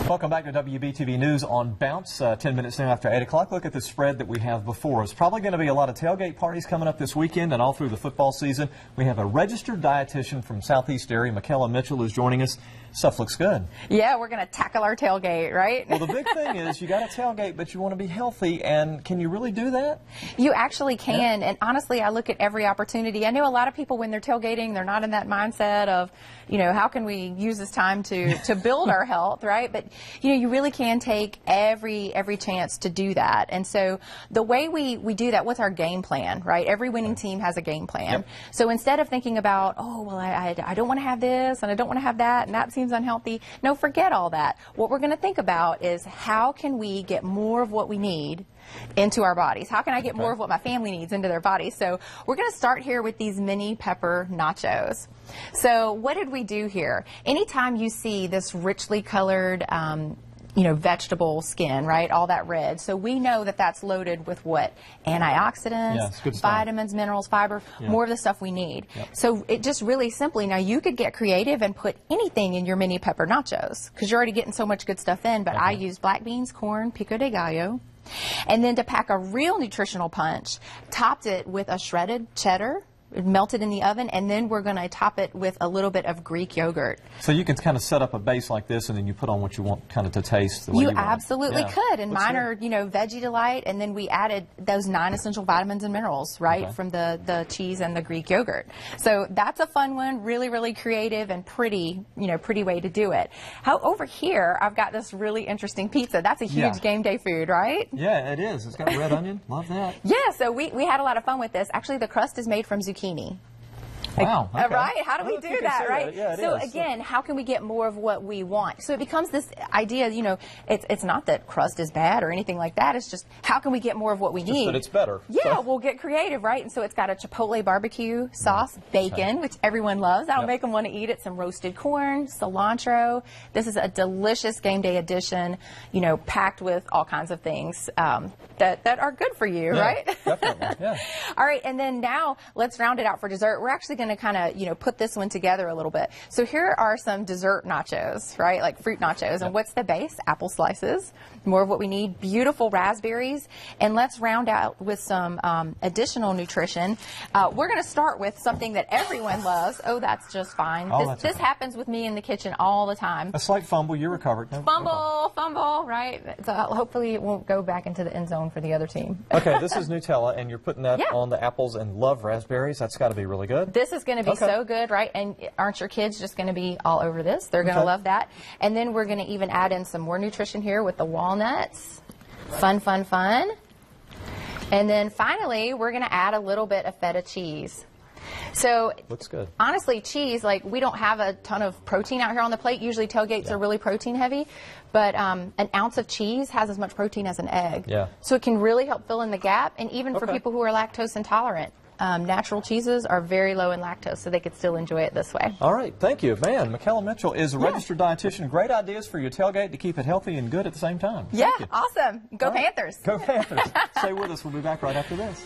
Welcome back to WBTV News on Bounce. 10 minutes now after 8 o'clock. Look at the spread that we have before us. Probably going to be a lot of tailgate parties coming up this weekend and all through the football season. We have a registered dietitian from Southeast area. Mickela Mitchell is joining us. Stuff looks good. Yeah, we're going to tackle our tailgate, right? Well, the big thing is you got a tailgate, but you want to be healthy. And can you really do that? You actually can. Yeah. And honestly, I look at every opportunity. I know a lot of people, when they're tailgating, they're not in that mindset of, you know, how can we use this time to build our health, right? But, you know, you really can take every chance to do that. And so the way we do that, what's our game plan, right? Every winning team has a game plan. Yep. So instead of thinking about, oh, well, I don't want to have this and I don't want to have that and that seems unhealthy, no, forget all that. What we're going to think about is how can we get more of what we need into our bodies? How can I get more of what my family needs into their bodies? So we're going to start here with these mini pepper nachos. So what did we do here? Anytime you see this richly colored you know, vegetable skin, right? All that red. So we know that that's loaded with what? Antioxidants, vitamins, minerals, fiber, more of the stuff we need. Yep. So it just really simply, now you could get creative and put anything in your mini pepper nachos because you're already getting so much good stuff in, but I use black beans, corn, pico de gallo. And then to pack a real nutritional punch, topped it with a shredded cheddar, melted in the oven, and then we're going to top it with a little bit of Greek yogurt. So you can kind of set up a base like this, and then you put on what you want kind of to taste the way you want. You absolutely could, and mine are, you know, Veggie Delight, and then we added those 9 essential vitamins and minerals, right, from the cheese and the Greek yogurt. So that's a fun one, really, really creative and pretty, you know, pretty way to do it. How over here, I've got this really interesting pizza. That's a huge game day food, right? Yeah, it is. It's got red onion. Love that. Yeah, so we had a lot of fun with this. Actually, the crust is made from zucchini. Wow. Okay. Right? How do we do that, right? Yeah, so again, how can we get more of what we want? So it becomes this idea, you know, it's not that crust is bad or anything like that. It's just how can we get more of what we need? Just that it's better. Yeah, we'll get creative, right? And so it's got a chipotle barbecue sauce, bacon, which everyone loves. That'll make them want to eat it. Some roasted corn, cilantro. This is a delicious game day edition, you know, packed with all kinds of things that are good for you, right? Definitely. Yeah. All right, and then now let's round it out for dessert. We're actually going to kind of, you know, put this one together a little bit. So here are some dessert nachos, right? Like fruit nachos. And what's the base? Apple slices. More of what we need. Beautiful raspberries. And let's round out with some additional nutrition. We're going to start with something that everyone loves. Oh, that's just fine. This happens with me in the kitchen all the time. A slight fumble. You recovered. No, fumble, right? So hopefully it won't go back into the end zone for the other team. Okay, this is Nutella, and you're putting that on the apples, and love raspberries. That's got to be really good. This is going to be so good, right? And aren't your kids just going to be all over this? They're going to love that. And then we're going to even add in some more nutrition here with the walnuts. Fun, fun, fun. And then finally, we're going to add a little bit of feta cheese. So, looks good. Honestly, cheese, like we don't have a ton of protein out here on the plate. Usually tailgates are really protein heavy, but an ounce of cheese has as much protein as an egg. Yeah. So it can really help fill in the gap. And even for people who are lactose intolerant, natural cheeses are very low in lactose, so they could still enjoy it this way. All right, thank you. Man, Mickela Mitchell is a registered dietitian. Great ideas for your tailgate to keep it healthy and good at the same time. Yeah, awesome. Go Panthers. Go Panthers. Stay with us. We'll be back right after this.